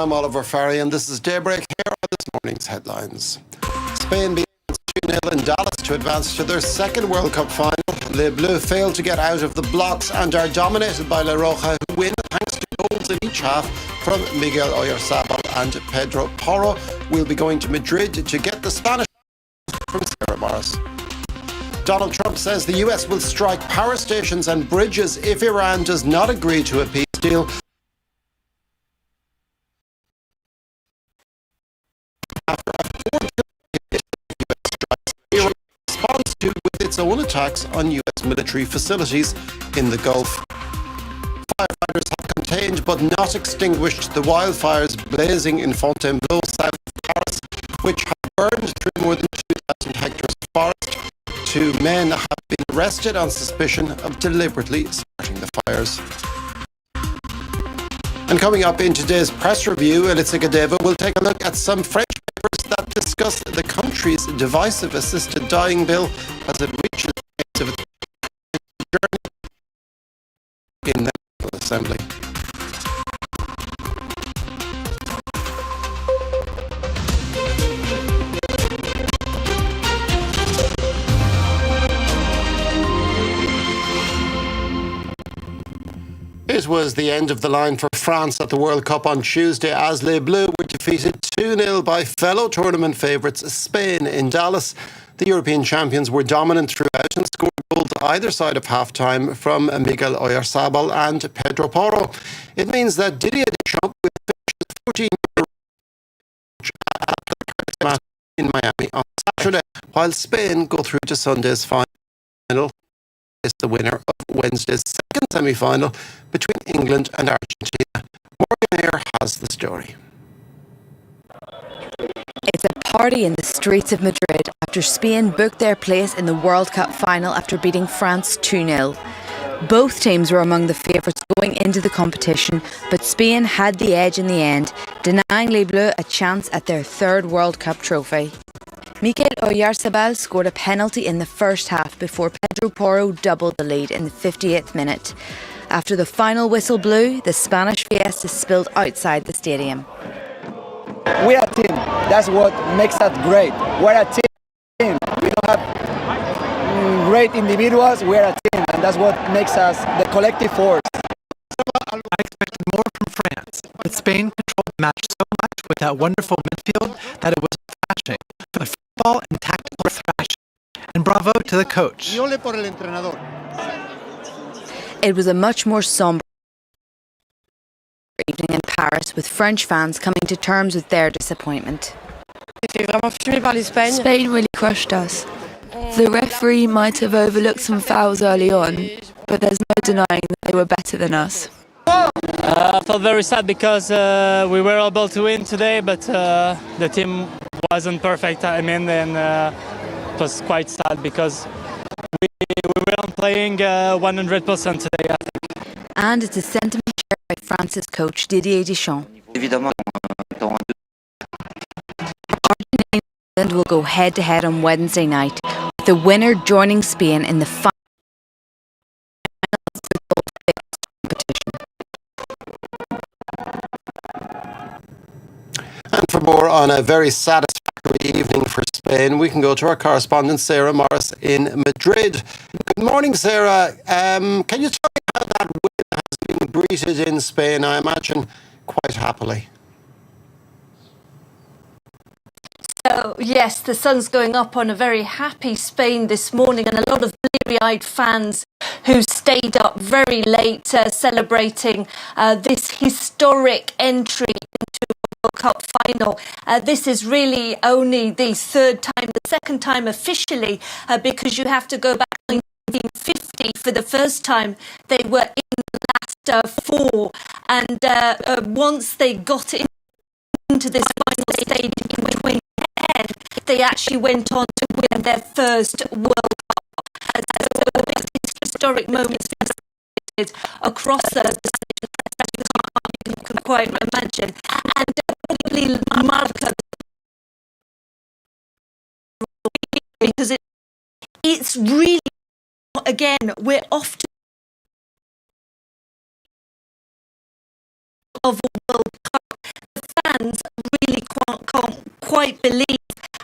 I'm Oliver Farry, and this is Daybreak. Here are this morning's headlines. Spain beat 2-0 in Dallas to advance to their second World Cup final. Les Bleus failed to get out of the blocks and are dominated by La Roja, who win thanks to goals in each half from Miguel Oyarzabal and Pedro Porro. We'll be going to Madrid to get the Spanish from Sarah Morris. Donald Trump says the US will strike power stations and bridges if Iran does not agree to a peace deal. After a 4-day US strikes, Iran responds to with its own attacks on US military facilities in the Gulf. Firefighters have contained but not extinguished the wildfires blazing in Fontainebleau, south of Paris, which have burned through more than 2,000 hectares of forest. 2 men have been arrested on suspicion of deliberately starting the fires. And coming up in today's press review, Elitsa Gadeva will take a look at some French papers that discuss the country's divisive assisted dying bill as it reaches the end of its journey in the National Assembly. It was the end of the line for France at the World Cup on Tuesday as Les Bleus were defeated 2-0 by fellow tournament favourites Spain in Dallas. The European champions were dominant throughout and scored goals either side of half-time from Miguel Oyarzabal and Pedro Porro. It means that Didier Deschamps will finish his 14-year at the match in Miami on Saturday, while Spain go through to Sunday's final. Is the winner of Wednesday's second semi-final between England and Argentina. Morgan Eyre has the story. It's a party in the streets of Madrid after Spain booked their place in the World Cup final after beating France 2-0. Both teams were among the favourites going into the competition, but Spain had the edge in the end, denying Les Bleus a chance at their third World Cup trophy. Miguel Oyarzabal scored a penalty in the first half before Pedro Porro doubled the lead in the 58th minute. After the final whistle blew, the Spanish fiesta spilled outside the stadium. We are a team. That's what makes us great. We're a team. We don't have great individuals. We're a team, and that's what makes us the collective force. I expected more from France, but Spain controlled the match so much with that wonderful midfield that it was thrashing. A football and tactical thrashing. And bravo to the coach. It was a much more sombre evening in Paris, with French fans coming to terms with their disappointment. Spain really crushed us. The referee might have overlooked some fouls early on, but there's no denying that they were better than us. I felt very sad because we were able to win today, but the team wasn't perfect. And it was quite sad because we weren't playing 100% today, I think. And it's a sentiment shared by France's coach Didier Deschamps. Argentina and England will go head-to-head on Wednesday night, with the winner joining Spain in the final competition. And for more on a very satisfactory evening for Spain, we can go to our correspondent Sarah Morris in Madrid. Good morning, Sarah. Can you tell me how that win has been greeted in Spain? I imagine quite happily. So, yes, the sun's going up on a very happy Spain this morning, and a lot of bleary-eyed fans who stayed up very late celebrating this historic entry into the World Cup final. This is really only the third time, the second time officially, because you have to go back to 1950 for the first time they were in the last four, and once they got into this final stage in 2010, they actually went on to win their first World Cup. So this historic moment across the you can quite imagine, and really Marca, because it's really, again, we're often of a World Cup. The fans really can't quite believe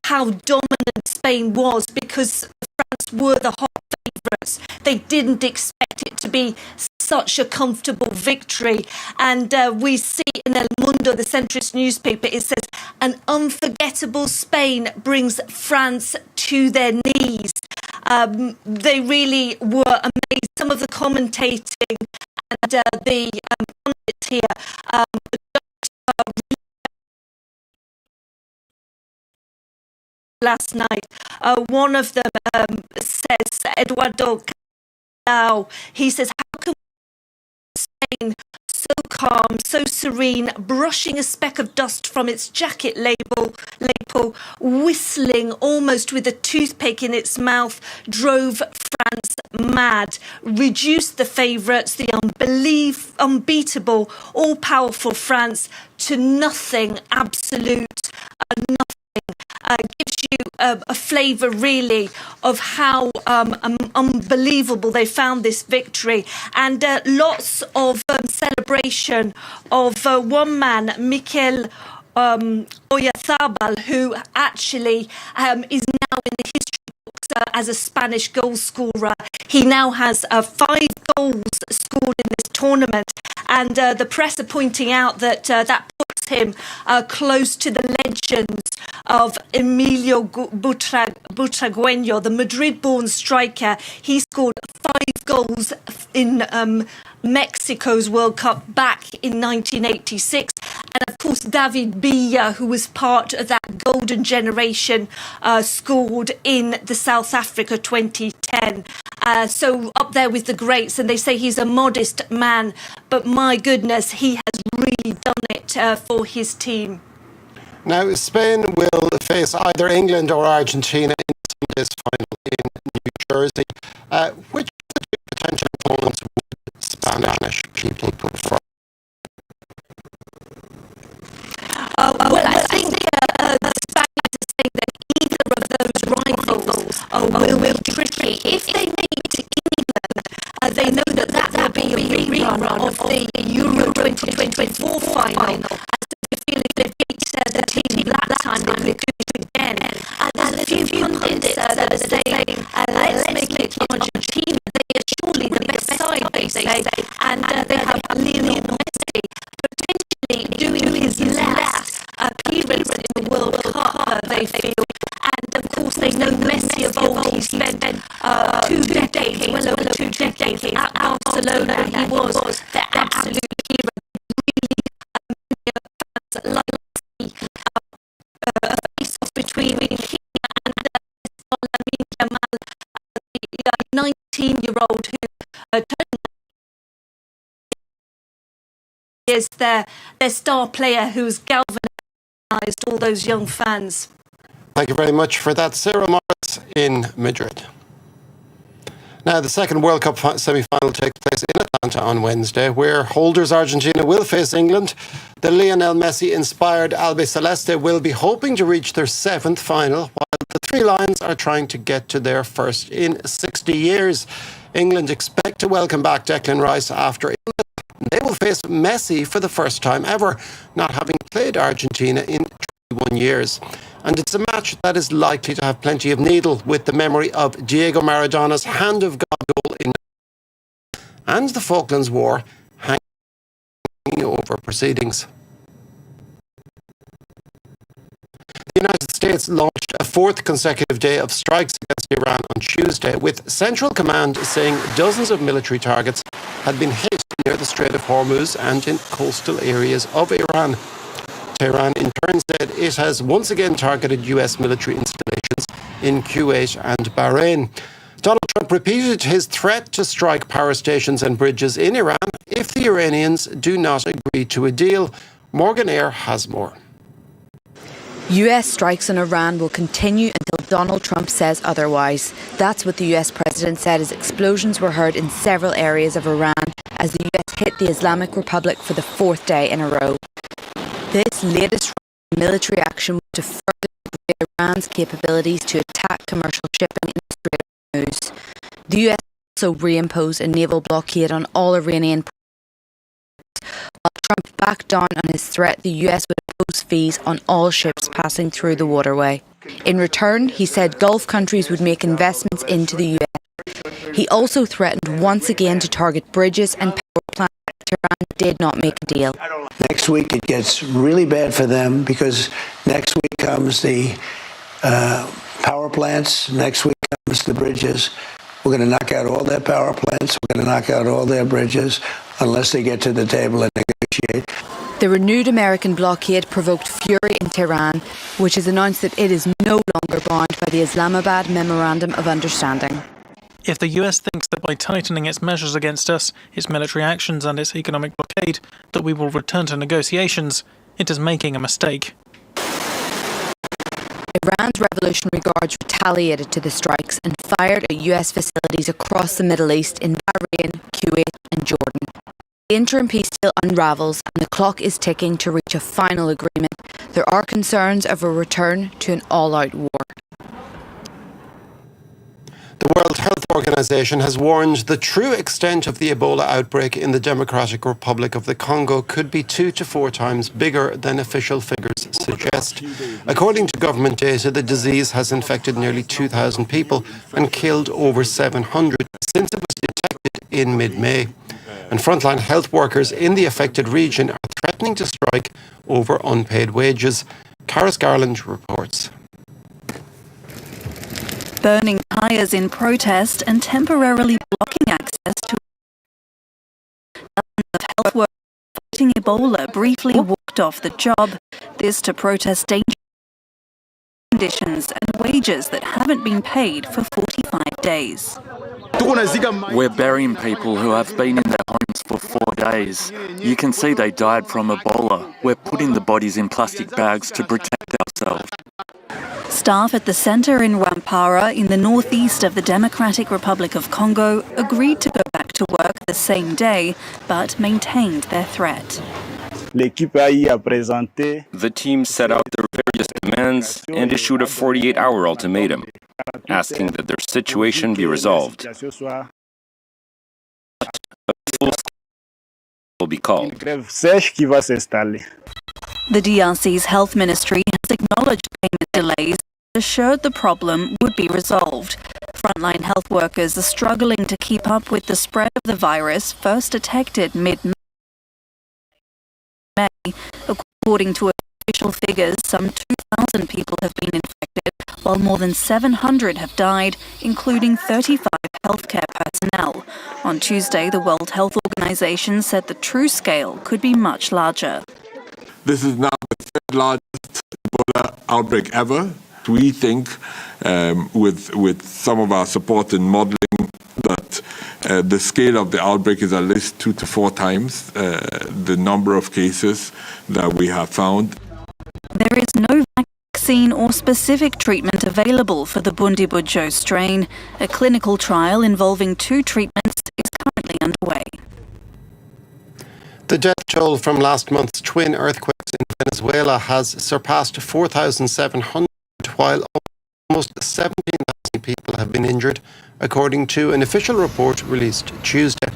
how dominant Spain was, because France were the hot favourites. They didn't expect it to be such a comfortable victory. And we see in El Mundo, the centrist newspaper, it says, an unforgettable Spain brings France to their knees. They really were amazed. Some of the commentating and the pundits here last night. One of them says, Eduardo Calao, he says, how can Spain so calm, so serene, brushing a speck of dust from its jacket label, whistling almost with a toothpick in its mouth, drove France mad, reduced the favourites, the unbeatable, all-powerful France, to nothing, absolute nothing. Gives you a flavour really of how unbelievable they found this victory, and lots of celebration of one man, Mikel Oyarzabal, who actually is now in the history books as a Spanish goal scorer. He now has 5 goals scored in this tournament, and the press are pointing out that that puts him close to the legends of Emilio Butragueño, the Madrid-born striker. He scored 5 goals in Mexico's World Cup back in 1986. And of course, David Villa, who was part of that golden generation, scored in the South Africa 2010. So up there with the greats, and they say he's a modest man, but my goodness, he has really done it for his team. Now, Spain will face either England or Argentina in Sunday's final in New Jersey. Which of the 2 potential opponents would Spanish people prefer? Well, I think the Spaniards are saying that either of those rivals will be tricky. If they meet England, they know that will be a rerun of the Euro 2024 final. They feel if they beat the team that time, they will do it again. There's a few pundits that are saying, let's make it Argentina. They are surely the best side, they say, and they have Lionel Messi potentially doing his last appearance in the World Cup, they feel. And of course, they know Messi of old. He spent 2 decades, well over 2 decades at Barcelona. He was the absolute hero. Really, a face-off between him and Lamine Yamal, the 19-year-old who is their star player, who's galvanised all those young fans. Thank you very much for that, Sarah Morris in Madrid. Now, the second World Cup semi-final takes place in Atlanta on Wednesday, where holders Argentina will face England. The Lionel Messi-inspired Albiceleste will be hoping to reach their 7th final, while the Three Lions are trying to get to their first in 60 years. England expect to welcome back Declan Rice after England. They will face Messi for the first time ever, not having played Argentina in 21 years. And it's a match that is likely to have plenty of needle, with the memory of Diego Maradona's hand of God goal in and the Falklands War hanging over proceedings. The United States launched a 4th consecutive day of strikes against Iran on Tuesday, with Central Command saying dozens of military targets had been hit near the Strait of Hormuz and in coastal areas of Iran. Tehran in turn said it has once again targeted US military installations in Kuwait and Bahrain. Donald Trump repeated his threat to strike power stations and bridges in Iran if the Iranians do not agree to a deal. Morgan Eyre has more. US strikes on Iran will continue until Donald Trump says otherwise. That's what the US president said as explosions were heard in several areas of Iran as the US hit the Islamic Republic for the 4th day in a row. This latest military action was to further degrade Iran's capabilities to attack commercial shipping in the Strait of Hormuz. The US also reimposed a naval blockade on all Iranian ports. While Trump backed down on his threat, the US would impose fees on all ships passing through the waterway. In return, he said Gulf countries would make investments into the US. He also threatened once again to target bridges and power plants if Tehran did not make a deal. Next week it gets really bad for them because next week comes the power plants, next week comes the bridges. We're going to knock out all their power plants, we're going to knock out all their bridges unless they get to the table and negotiate. The renewed American blockade provoked fury in Tehran, which has announced that it is no longer bound by the Islamabad Memorandum of Understanding. If the US thinks that by tightening its measures against us, its military actions and its economic blockade, that we will return to negotiations, it is making a mistake. Iran's Revolutionary Guards retaliated to the strikes and fired at US facilities across the Middle East in Bahrain, Kuwait and Jordan. The interim peace deal unravels and the clock is ticking to reach a final agreement. There are concerns of a return to an all-out war. The World Health Organization has warned the true extent of the Ebola outbreak in the Democratic Republic of the Congo could be 2 to 4 times bigger than official figures suggest. According to government data, the disease has infected nearly 2,000 people and killed over 700 since it was detected in mid-May. And frontline health workers in the affected region are threatening to strike over unpaid wages. Karis Garland reports. Burning tyres in protest and temporarily blocking access to dozens of health workers fighting Ebola briefly walked off the job, this to protest dangerous conditions and wages that haven't been paid for 45 days. We're burying people who have been in their homes for 4 days. You can see they died from Ebola. We're putting the bodies in plastic bags to protect ourselves. Staff at the centre in Rwampara in the northeast of the Democratic Republic of Congo agreed to go back to work the same day, but maintained their threat. The team set out their various demands and issued a 48-hour ultimatum, asking that their situation be resolved. A full will be called. The DRC's health ministry has acknowledged payment delays and assured the problem would be resolved. Frontline health workers are struggling to keep up with the spread of the virus, first detected mid-May. According to official figures, some 2,000 people have been infected, while more than 700 have died, including 35 healthcare personnel. On Tuesday, the World Health Organization said the true scale could be much larger. This is now the third largest Ebola outbreak ever. We think, with some of our support in modeling, that the scale of the outbreak is at least 2 to 4 times the number of cases that we have found. There is no vaccine or specific treatment available for the Bundibugyo strain. A clinical trial involving 2 treatments is currently underway. The death toll from last month's twin earthquakes in Venezuela has surpassed 4,700, while almost 17,000 people have been injured, according to an official report released Tuesday.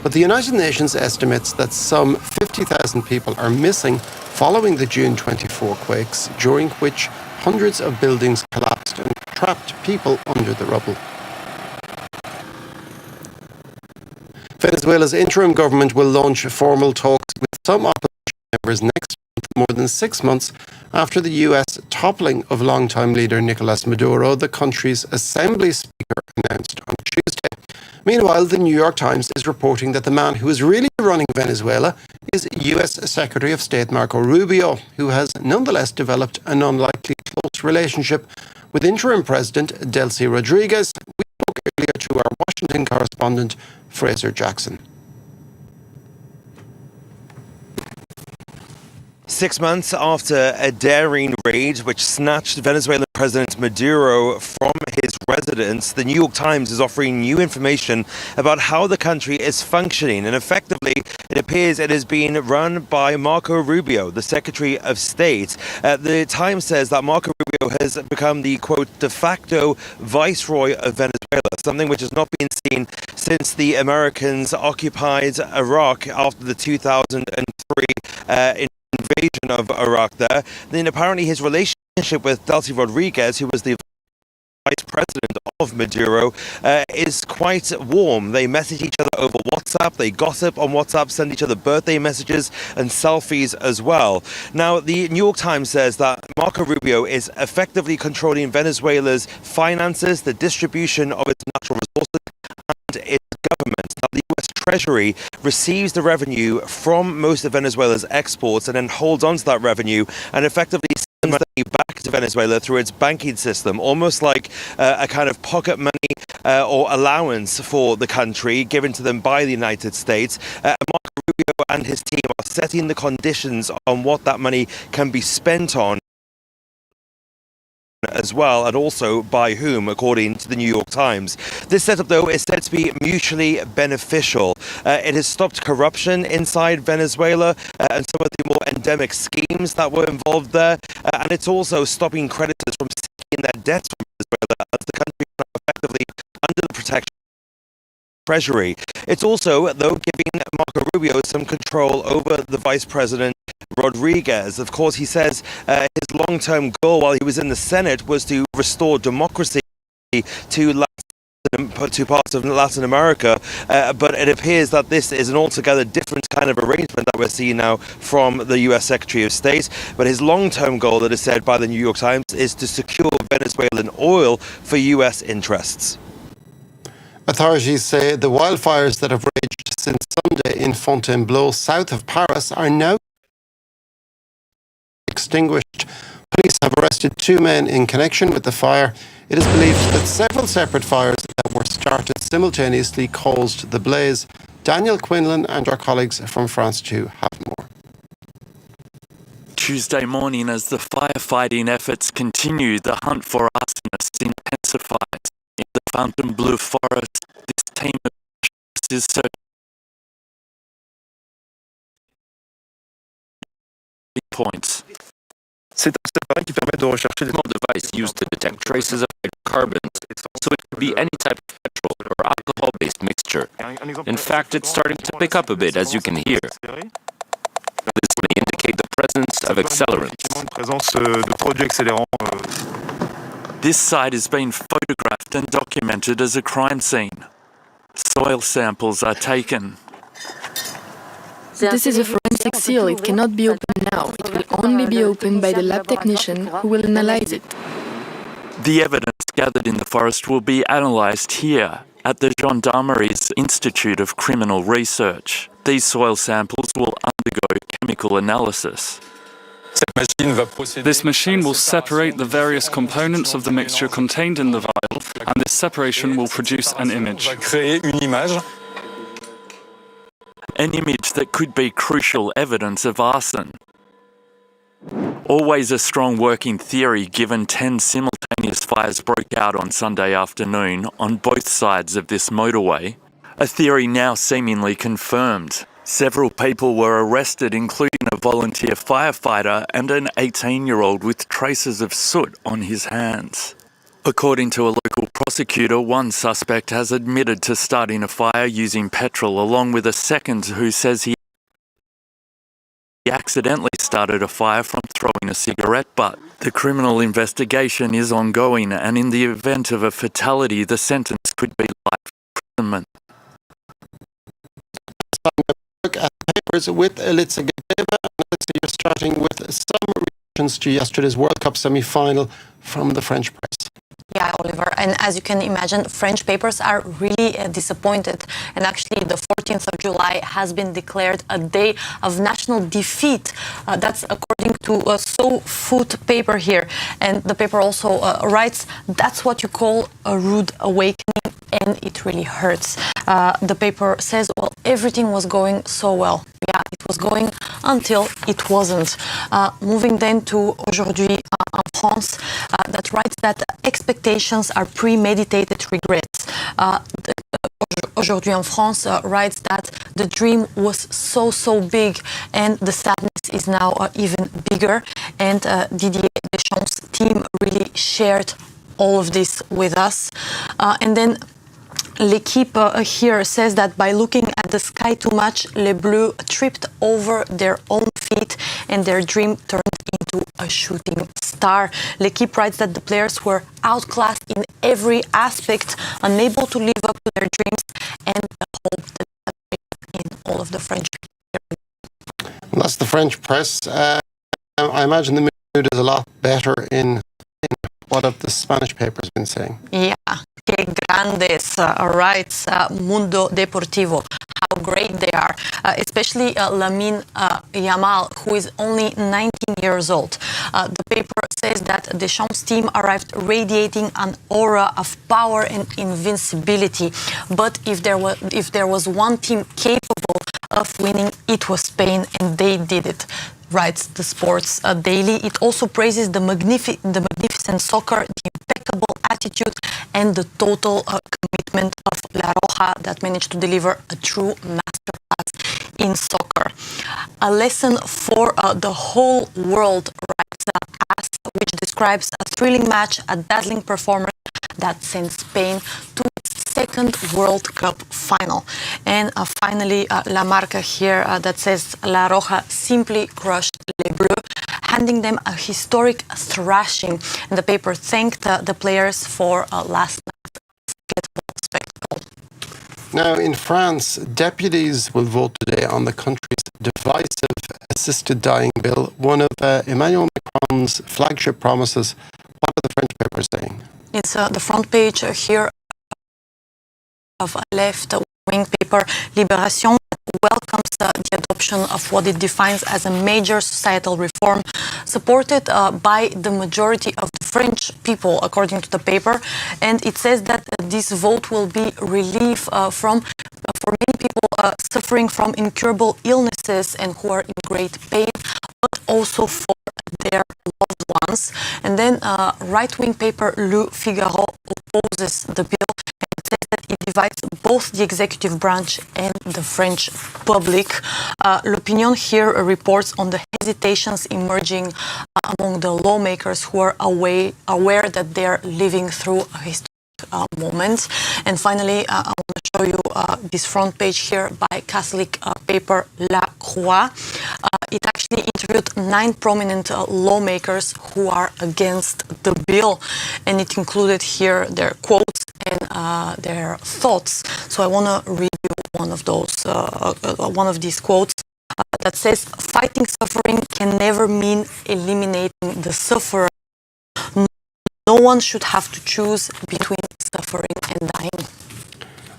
But the United Nations estimates that some 50,000 people are missing following the June 24 quakes, during which hundreds of buildings collapsed and trapped people under the rubble. Venezuela's interim government will launch formal talks with some opposition members next month, more than 6 months after the US toppling of longtime leader Nicolas Maduro, the country's assembly speaker, announced on Tuesday. Meanwhile, the New York Times is reporting that the man who is really running Venezuela is US Secretary of State Marco Rubio, who has nonetheless developed an unlikely close relationship with interim President Delcy Rodriguez. We spoke earlier to our Washington correspondent, Fraser Jackson. 6 months after a daring raid which snatched Venezuelan President Maduro from his residence, the New York Times is offering new information about how the country is functioning. And effectively, it appears it is being run by Marco Rubio, the Secretary of State. The Times says that Marco Rubio has become the, quote, de facto viceroy of Venezuela, something which has not been seen since the Americans occupied Iraq after the 2003 invasion invasion of Iraq there, then apparently his relationship with Delcy Rodriguez, who was the vice president of Maduro, is quite warm. They message each other over WhatsApp, they gossip on WhatsApp, send each other birthday messages and selfies as well. Now, the New York Times says that Marco Rubio is effectively controlling Venezuela's finances, the distribution of its natural resources, and its government. Now, the US Treasury receives the revenue from most of Venezuela's exports and then holds on to that revenue and effectively sends money back to Venezuela through its banking system, almost like a kind of pocket money or allowance for the country given to them by the United States. Marco Rubio and his team are setting the conditions on what that money can be spent on as well, and also by whom, according to the New York Times. This setup, though, is said to be mutually beneficial. It has stopped corruption inside Venezuela and some of the more endemic schemes that were involved there, and it's also stopping creditors from seeking their debts from Venezuela as the country is now effectively under the protection of the Treasury. It's also, though, giving Marco Rubio some control over the Vice President Rodriguez. Of course, he says his long-term goal while he was in the Senate was to restore democracy to parts of Latin America, but it appears that this is an altogether different kind of arrangement that we're seeing now from the US Secretary of State. But his long-term goal, that is said by the New York Times, is to secure Venezuelan oil for US interests. Authorities say the wildfires that have raged since Sunday in Fontainebleau, south of Paris, are now extinguished. Police have arrested 2 men in connection with the fire. It is believed that several separate fires that were started simultaneously caused the blaze. Daniel Quinlan and our colleagues from France 2 have more. Tuesday morning, as the firefighting efforts continue, the hunt for arsonists intensifies. In the Fontainebleau forest, this team of is searching points. C'est un appareil qui permet de rechercher des device used to detect traces of hydrocarbons, so it could be any type of petrol or alcohol-based mixture. In fact, it's starting to pick up a bit, as you can hear. This may indicate the presence of accelerants. This site has been photographed and documented as a crime scene. Soil samples are taken. This is a forensic seal. It cannot be opened now. It will only be opened by the lab technician who will analyze it. The evidence gathered in the forest will be analysed here at the Gendarmerie's Institute of Criminal Research. These soil samples will undergo chemical analysis. This machine will separate the various components of the mixture contained in the vial, and this separation will produce an image. An image that could be crucial evidence of arson. Always a strong working theory given 10 simultaneous fires broke out on Sunday afternoon on both sides of this motorway. A theory now seemingly confirmed. Several people were arrested, including a volunteer firefighter and an 18-year-old with traces of soot on his hands. According to a local prosecutor, one suspect has admitted to starting a fire using petrol, along with a second who says he accidentally started a fire from throwing a cigarette butt. The criminal investigation is ongoing, and in the event of a fatality, the sentence could be life imprisonment. Look at the papers with Elitsa Gedeva. You're starting with some reactions to yesterday's World Cup semi-final from the French press. Yeah, Oliver, and as you can imagine, French papers are really disappointed. And actually, the 14th of July has been declared a day of national defeat. That's according to So Food paper here. And the paper also writes, that's what you call a rude awakening, and it really hurts. The paper says, well, everything was going so well. Yeah, it was going until it wasn't. Moving then to Aujourd'hui en France, that writes that expectations are premeditated regrets. Aujourd'hui en France writes that the dream was so big and the sadness is now even bigger. And Didier Deschamps' team really shared all of this with us. And then L'Equipe here says that by looking at the sky too much, Les Bleus tripped over their own feet and their dream turned into a shooting star. L'Equipe writes that the players were outclassed in every aspect, unable to live up to their dreams, and the hope that in all of the French. And that's the French press. I imagine the mood is a lot better in what have the Spanish papers been saying? Yeah, que grandes, writes Mundo Deportivo. How great they are, especially Lamine Yamal, who is only 19 years old. The paper says that Deschamps' team arrived radiating an aura of power and invincibility. But if there was one team capable of winning, it was Spain, and they did it, writes the Sports Daily. It also praises the magnificent soccer, the impeccable attitude, and the total commitment of La Roja that managed to deliver a true masterclass in soccer. A lesson for the whole world, writes AS, which describes a thrilling match, a dazzling performance that sent Spain to its second World Cup final. And finally, La Marca here that says La Roja simply crushed Les Bleus, handing them a historic thrashing. And the paper thanked the players for last night's spectacle. Now, in France, deputies will vote today on the country's divisive assisted dying bill, one of Emmanuel Macron's flagship promises. What are the French papers saying? It's the front page here of a left-wing paper, Libération, welcomes the adoption of what it defines as a major societal reform, supported by the majority of the French people, according to the paper. And it says that this vote will be relief for many people suffering from incurable illnesses and who are in great pain, but also for their loved ones. And then right-wing paper Le Figaro opposes the bill. It says that it divides both the executive branch and the French public. L'Opinion here reports on the hesitations emerging among the lawmakers who are aware that they are living through a historic moment. And finally, I want to show you this front page here by Catholic paper La Croix. It actually interviewed 9 prominent lawmakers who are against the bill, and it included here their quotes and their thoughts. So I want to read you one of these quotes that says, "Fighting suffering can never mean eliminating the sufferer. No one should have to choose between suffering and dying."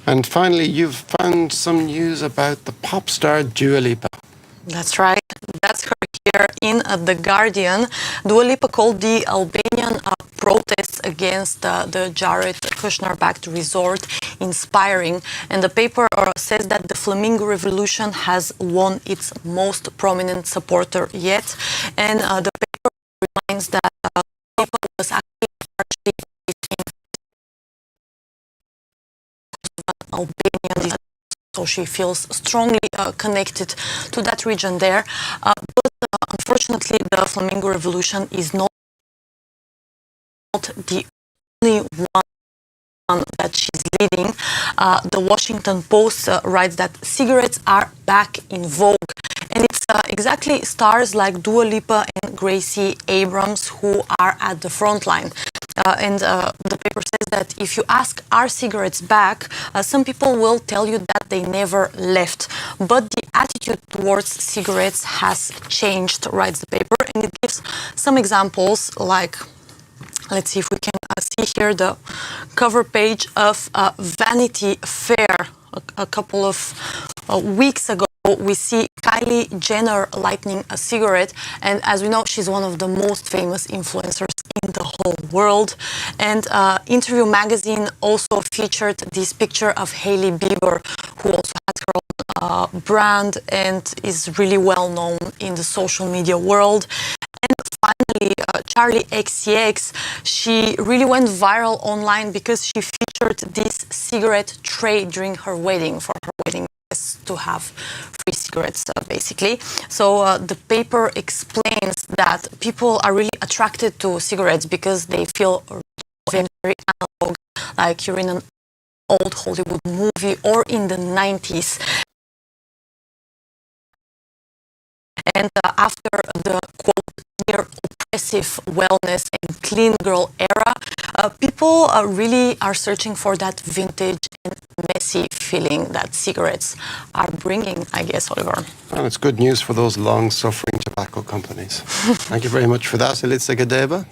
And finally, you've found some news about the pop star Dua Lipa. That's right. That's her here in The Guardian. Dua Lipa called the Albanian protests against the Jared Kushner-backed resort inspiring. And the paper says that the Flamingo Revolution has won its most prominent supporter yet. And the paper reminds that Lipa was actually largely Albanian, so she feels strongly connected to that region there. But unfortunately, the Flamingo Revolution is not the only one that she's leading. The Washington Post writes that cigarettes are back in vogue. And it's exactly stars like Dua Lipa and Gracie Abrams who are at the front line. And the paper says that if you ask, are cigarettes back, some people will tell you that they never left. But the attitude towards cigarettes has changed, writes the paper. And it gives some examples like, let's see if we can see here the cover page of Vanity Fair. A couple of weeks ago, we see Kylie Jenner lighting a cigarette, and as we know, she's one of the most famous influencers in the whole world. And Interview magazine also featured this picture of Hailey Bieber, who also has her own brand and is really well known in the social media world. And finally, Charli XCX, she really went viral online because she featured this cigarette tray during her wedding, for her wedding guests to have free cigarettes, basically. So the paper explains that people are really attracted to cigarettes because they feel very, very analog, like you're in an old Hollywood movie or in the 90s. And after the quote near oppressive wellness and clean girl era, people really are searching for that vintage and messy feeling that cigarettes are bringing, I guess, Oliver. And it's good news for those long-suffering tobacco companies. Thank you very much for that, Elitsa Gadeva.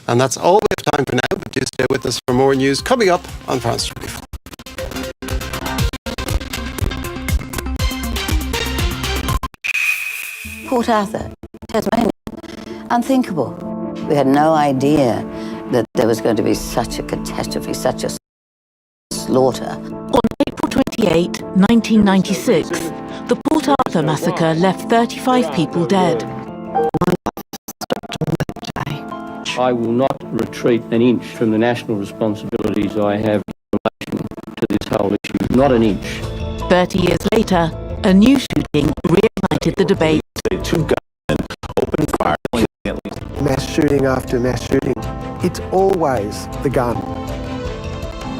And that's all we have time for now, but do stay with us for more news coming up on France 24. Port Arthur, Tasmania. Unthinkable. We had no idea that there was going to be such a catastrophe, such a slaughter. On April 28, 1996, the Port Arthur massacre left 35 people dead. I will not retreat an inch from the national responsibilities I have in relation to this whole issue. Not an inch. 30 years later, a new shooting reignited the debate. Two gunmen opened fire. Mass shooting after mass shooting. It's always the gun.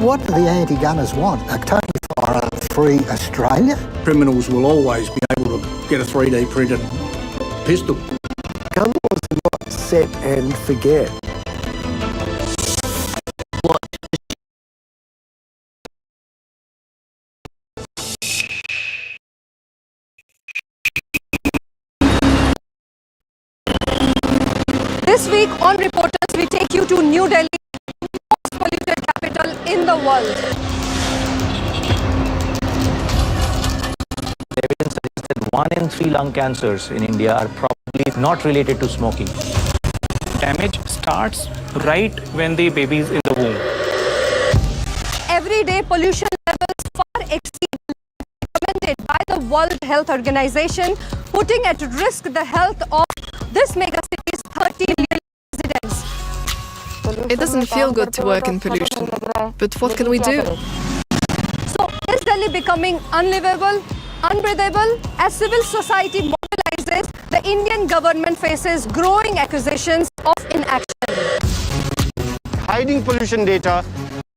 What do the anti-gunners want? A totally firearm-free Australia? Criminals will always be able to get a 3D printed pistol. Gun laws are not set and forget. This week on Reporters, we take you to New Delhi, the most polluted capital in the world. Evidence suggests that 1 in 3 lung cancers in India are probably not related to smoking. Damage starts right when the baby is in the womb. Everyday pollution levels far exceed recommended by the World Health Organization, putting at risk the health of this megacity's 30 million residents. It doesn't feel good to work in pollution, but what can we do? So, is Delhi becoming unlivable, unbreathable? As civil society mobilizes, the Indian government faces growing accusations of inaction. Hiding pollution data,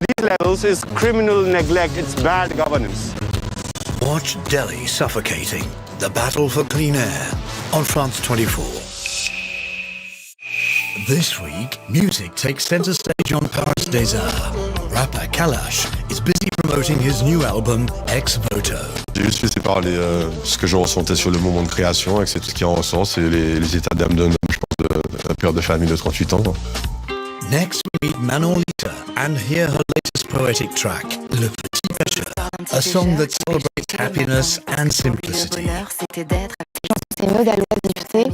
these levels, is criminal neglect, it's bad governance. Watch Delhi suffocating. The battle for clean air on France 24. This week, music takes center stage on Paris des Arts. Rapper Kalash is busy promoting his new album, Ex Voto. J'ai juste laissé parler ce que je ressentais sur le moment de création, et que c'est tout ce qui en ressort, c'est les états d'âme d'un homme, je pense, de père de famille de 38 ans. Next, we meet Manon Lita and hear her latest poetic track, Le Petit Pêcheur, a song that celebrates happiness and simplicity. C'est Maud Aloise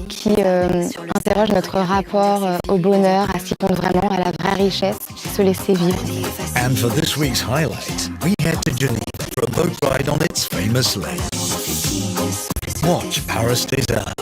qui interroge notre rapport au bonheur, à ce qui compte vraiment, à la vraie richesse, se laisser vivre. And for this week's highlight, we head to Geneva for a boat ride on its famous lake. Watch Paris des Arts